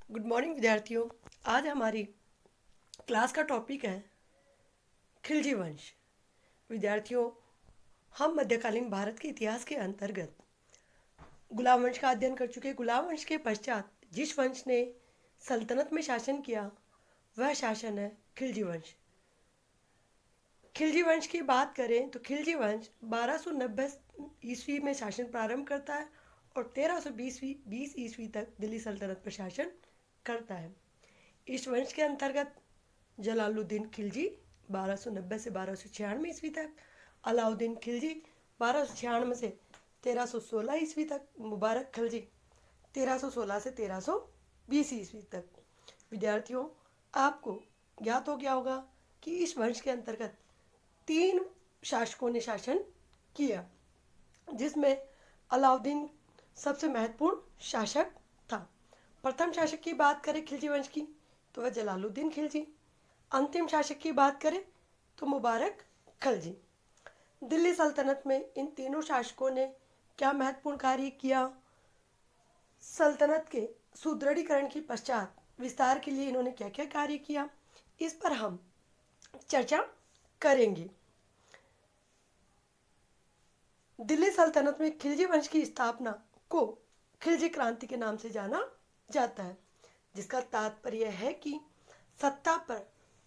Good morning विद्यार्थियों। आज हमारी क्लास का टॉपिक है खिलजी वंश। विद्यार्थियों, हम मध्यकालीन भारत के इतिहास के अंतर्गत गुलाम वंश का अध्ययन कर चुके। गुलाम वंश के पश्चात जिस वंश ने सल्तनत में शासन किया वह शासन है खिलजी वंश। खिलजी वंश की बात करें तो खिलजी वंश 1290 ईस्वी में शासन प्रारंभ करता है और 1320 ईस्वी तक दिल्ली सल्तनत पर शासन करता है। इस वंश के अंतर्गत जलालुद्दीन खिलजी 1290 से 1296 ईस्वी तक, अलाउद्दीन खिलजी 1296 से 1316 ईस्वी तक, मुबारक खिलजी 1316 से 1320 ईस्वी तक। विद्यार्थियों, आपको ज्ञात हो गया होगा कि इस वंश के अंतर्गत 3 शासकों ने शासन किया, जिसमें अलाउद्दीन सबसे महत्वपूर्ण शासक था। प्रथम शासक की बात करें खिलजी वंश की तो वह जलालुद्दीन खिलजी। अंतिम शासक की बात करें तो मुबारक खिलजी। दिल्ली सल्तनत में इन तीनों शासकों ने क्या महत्वपूर्ण कार्य किया? सल्तनत के सुदृढ़ीकरण के पश्चात विस्तार के लिए इन्होंने क्या क्या कार्य किया, इस पर हम चर्चा करेंगे। दिल्ली सल्तनत में खिलजी वंश की स्थापना को खिलजी क्रांति के नाम से जाना जाता है, जिसका तात्पर्य है कि सत्ता पर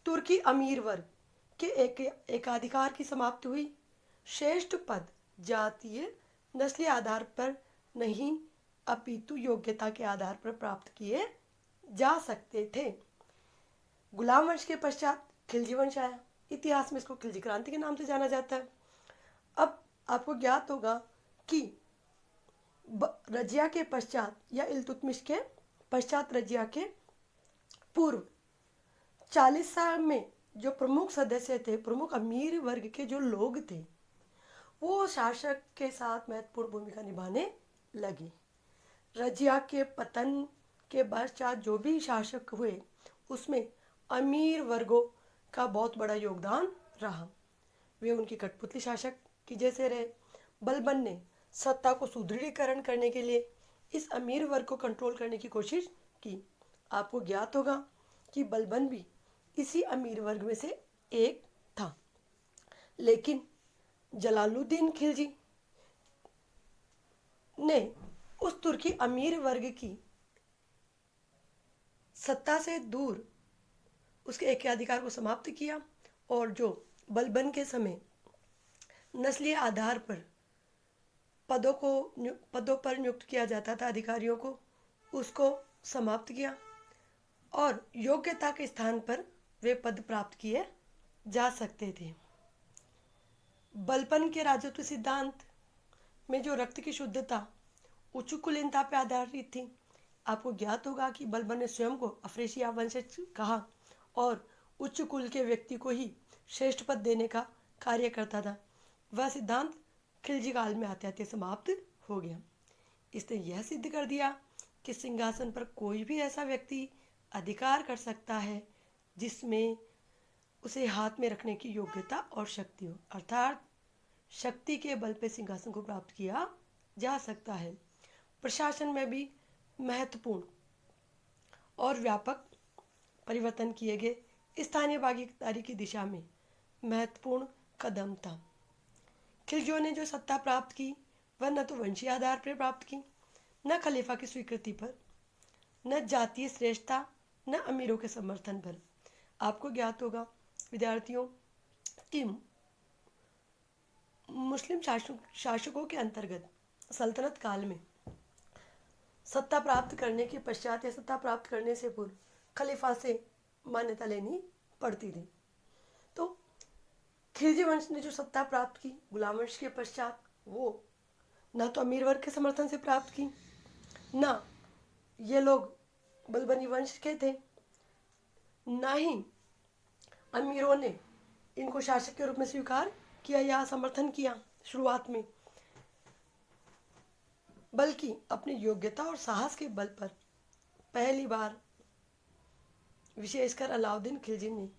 तुर्की अमीर वर्ग के एकाधिकार की समाप्ति हुई। श्रेष्ठ पद जातीय नस्लीय आधार पर नहीं अपितु योग्यता के आधार पर प्राप्त किए जा सकते थे। गुलाम वंश के पश्चात खिलजी वंश आया। इतिहास में इसको खिलजी क्रांति के नाम से जाना जाता है। अब आपको ज्ञात होगा कि रजिया के पश्चात या इल्तुतमिश के पश्चात रजिया के पूर्व 40 साल में जो प्रमुख सदस्य थे, प्रमुख अमीर वर्ग के जो लोग थे, वो शासक के साथ महत्वपूर्ण भूमिका निभाने लगे। रजिया के पतन के पश्चात जो भी शासक हुए उसमें अमीर वर्गों का बहुत बड़ा योगदान रहा। वे उनकी कठपुतली शासक की जैसे रहे। बलबन ने सत्ता को सुदृढ़ीकरण करने के लिए इस अमीर वर्ग को कंट्रोल करने की कोशिश की। आपको ज्ञात होगा कि बलबन भी इसी अमीर वर्ग में से एक था, लेकिन जलालुद्दीन खिलजी ने उस तुर्की अमीर वर्ग की सत्ता से दूर उसके एकाधिकार को समाप्त किया और जो बलबन के समय नस्लीय आधार पर पदों पर नियुक्त किया जाता था अधिकारियों को, उसको समाप्त किया और योग्यता के स्थान पर वे पद प्राप्त किए जा सकते थे। बलबन के राजत्व सिद्धांत में जो रक्त की शुद्धता उच्च कुलीनता पर आधारित थी। आपको ज्ञात होगा कि बलबन ने स्वयं को अफ्रीशिया वंशज कहा और उच्च कुल के व्यक्ति को ही श्रेष्ठ पद देने का कार्य करता था। वह सिद्धांत खिलजी काल में आते आते समाप्त हो गया। इसने यह सिद्ध कर दिया कि सिंहासन पर कोई भी ऐसा व्यक्ति अधिकार कर सकता है जिसमें उसे हाथ में रखने की योग्यता और शक्ति हो, अर्थात शक्ति के बल पर सिंहासन को प्राप्त किया जा सकता है। प्रशासन में भी महत्वपूर्ण और व्यापक परिवर्तन किए गए। स्थानीय भागीदारी की दिशा में महत्वपूर्ण कदम था। खिलजियों ने जो सत्ता प्राप्त की वह न तो वंशीय आधार पर प्राप्त की, न खलीफा की स्वीकृति पर, न जातीय श्रेष्ठता, न अमीरों के समर्थन पर। आपको ज्ञात होगा विद्यार्थियों कि मुस्लिम शासकों के अंतर्गत सल्तनत काल में सत्ता प्राप्त करने के पश्चात या सत्ता प्राप्त करने से पूर्व खलीफा से मान्यता लेनी पड़ती थी। तो खिलजी वंश ने जो सत्ता प्राप्त की गुलाम वंश के पश्चात, वो ना तो अमीर वर्ग के समर्थन से प्राप्त की, ना ये लोग बलबनी वंश के थे, ना ही अमीरों ने इनको शासक के रूप में स्वीकार किया या समर्थन किया शुरुआत में, बल्कि अपनी योग्यता और साहस के बल पर पहली बार विशेषकर अलाउद्दीन खिलजी ने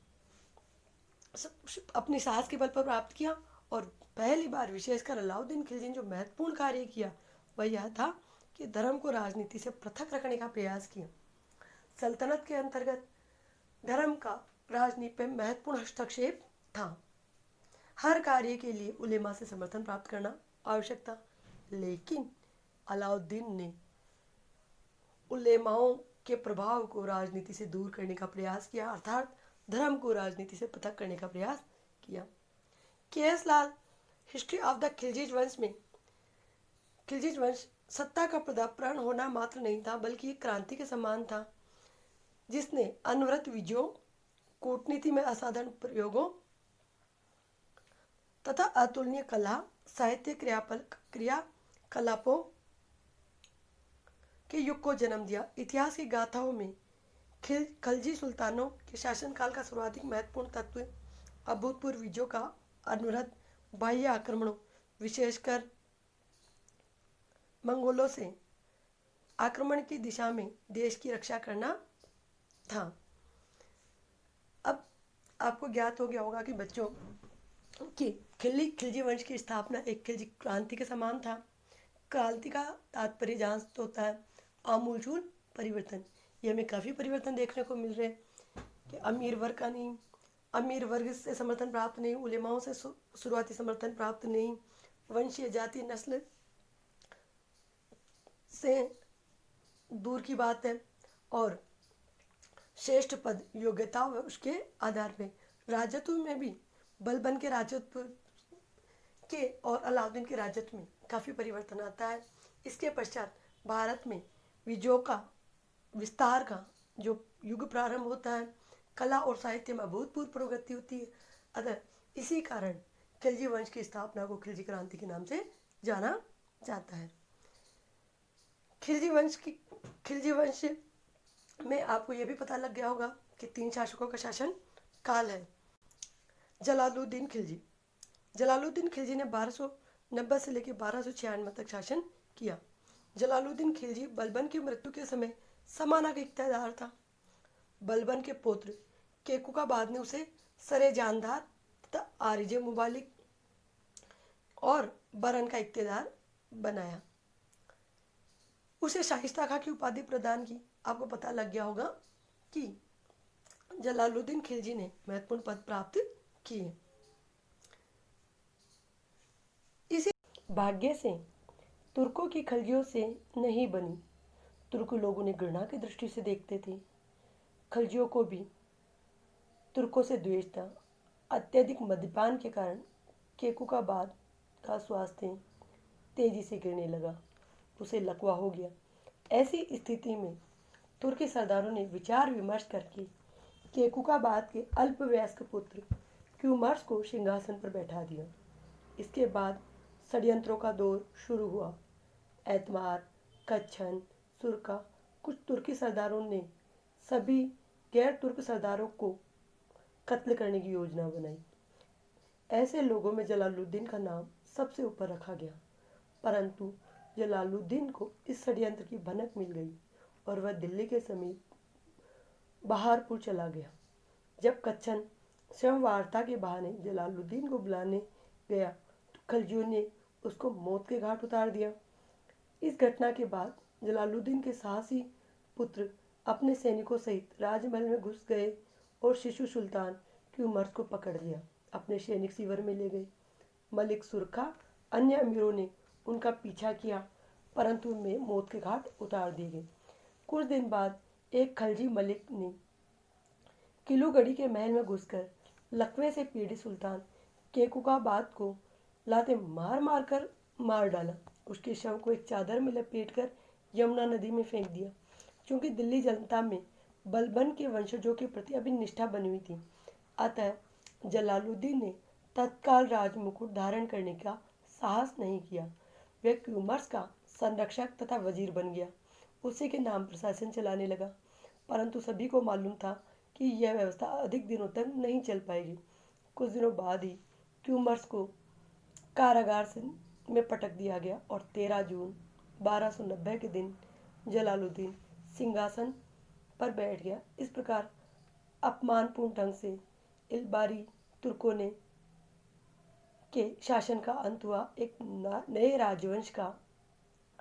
अपनी साहस के बल पर प्राप्त किया। और पहली बार विशेषकर अलाउद्दीन खिलजी ने जो महत्वपूर्ण कार्य किया वह यह था कि धर्म को राजनीति से पृथक रखने का प्रयास किया। सल्तनत के अंतर्गत धर्म का राजनीति में महत्वपूर्ण हस्तक्षेप था। हर कार्य के लिए उलेमा से समर्थन प्राप्त करना आवश्यक था, लेकिन अलाउद्दीन ने उलेमाओं के प्रभाव को राजनीति से दूर करने का प्रयास किया, अर्थात धर्म को राजनीति से पृथक करने का प्रयास किया। KS. Lal history of the Khilji वंश में खिलजी वंश सत्ता का पदार्पण होना मात्र नहीं था, बल्कि एक क्रांति के समान था, जिसने अनवरत विजयों, कूटनीति में असाधारण प्रयोगों तथा अतुलनीय कला, साहित्य क्रियाकलापों के युग को जन्म दिया। इतिहास की गाथाओं में खिलजी सुल्तानों के शासनकाल का सर्वाधिक महत्वपूर्ण तत्व अभूतपूर्व विजयों का अनवरत बाह्य आक्रमणों, विशेषकर मंगोलों से आक्रमण की दिशा में देश की रक्षा करना था। अब आपको ज्ञात हो गया होगा कि बच्चों कि खिलजी वंश की स्थापना एक खिलजी क्रांति के समान था। क्रांति का तात्पर्य जहाँ तो होता है आमूलचूल परिवर्तन। ये हमें काफ़ी परिवर्तन देखने को मिल रहे हैं कि अमीर वर्ग से समर्थन प्राप्त नहीं, उलेमाओं से शुरुआती समर्थन प्राप्त नहीं, वंशीय जाति नस्ल से दूर की बात है, और श्रेष्ठ पद योग्यता व उसके आधार पे राजत्व में भी बलबन के राजत्व के और अलाउद्दीन के राजत्व में काफ़ी परिवर्तन आता है। इसके पश्चात भारत में विजयों का विस्तार का जो युग प्रारंभ होता है, कला और साहित्य में अभूतपूर्व प्रगति होती है। अतः इसी कारण खिलजी वंश की स्थापना को खिलजी क्रांति के नाम से जाना जाता है। खिलजी वंश में आपको ये भी पता लग गया होगा कि 3 शासकों का शासन काल है। जलालुद्दीन खिलजी ने 1290 से लेकर 1296 तक शासन किया। जलालुद्दीन खिलजी बलबन की मृत्यु के समय समाना का इख्तियारदार था। बलबन के पुत्र केकुकाबाद ने उसे सरे जानदार तथा आरिजे मुबालिक और बरन का इख्तियारदार बनाया। उसे शाइस्ता खां की उपाधि प्रदान की। आपको पता लग गया होगा कि जलालुद्दीन खिलजी ने महत्वपूर्ण पद प्राप्त किए। इसी भाग्य से तुर्कों की खिलजियों से नहीं बनी। तुर्क लोग उन्हें घृणा की दृष्टि से देखते थे। खिलजियों को भी तुर्कों से द्वेष था। अत्यधिक मद्यपान के कारण केकुकाबाद का स्वास्थ्य तेजी से गिरने लगा। उसे लकवा हो गया। ऐसी स्थिति में तुर्की सरदारों ने विचार विमर्श करके केकुकाबाद के अल्पवयस्क पुत्र क्यूमर्स को सिंहासन पर बैठा दिया। इसके बाद षड्यंत्रों का दौर शुरू हुआ। एतमार, कच्छन, सुरका कुछ तुर्की सरदारों ने सभी गैर तुर्क सरदारों को कत्ल करने की योजना बनाई। ऐसे लोगों में जलालुद्दीन का नाम सबसे ऊपर रखा गया, परंतु जलालुद्दीन को इस षड्यंत्र की भनक मिल गई और वह दिल्ली के समीप बहारपुर चला गया। जब कच्छन स्वयं वार्ता के बहाने जलालुद्दीन को बुलाने गया तो खिलजियों ने उसको मौत के घाट उतार दिया। इस घटना के बाद जलालुद्दीन के साहसी पुत्र अपने सैनिकों सहित राजमहल में घुस गए और शिशु सुल्तान क्यूमर्स को पकड़ लिया, अपने सैनिक शिविर में ले गए। मलिक सुरखा अन्य अमीरों ने उनका पीछा किया, परंतु उनमें मौत के घाट उतार दिए गए। कुछ दिन बाद एक खलजी मलिक ने किलूगढ़ी के महल में घुसकर लकवे से पीड़ित सुल्तान केकुकाबाद को लाते मार मार कर मार डाला। उसके शव को एक चादर में लपेटकर यमुना नदी में फेंक दिया। क्योंकि दिल्ली जनता में बलबन के वंशजों के प्रति अभी निष्ठा बनी हुई थी, अतः जलालुद्दीन ने तत्काल राजमुकुट धारण करने का साहस नहीं किया। वह क्यूमर्स का संरक्षक तथा वजीर बन गया। उसी के नाम प्रशासन चलाने लगा, परंतु सभी को मालूम था कि यह व्यवस्था अधिक दिनों तक नहीं चल पाएगी। कुछ दिनों बाद ही क्यूमर्स को कारागार में पटक दिया गया और 13 जून 1290 के दिन जलालुद्दीन सिंहासन पर बैठ गया। इस प्रकार अपमानपूर्ण ढंग से इलबारी तुर्कों ने के शासन का अंत हुआ। एक नए राजवंश का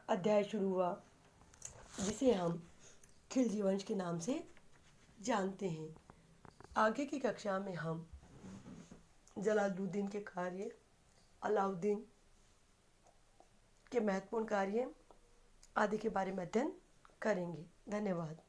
अध्याय शुरू हुआ, जिसे हम खिलजी वंश के नाम से जानते हैं। आगे की कक्षा में हम जलालुद्दीन के कार्य, अलाउद्दीन के महत्वपूर्ण कार्य आदि के बारे में अध्ययन करेंगे। धन्यवाद।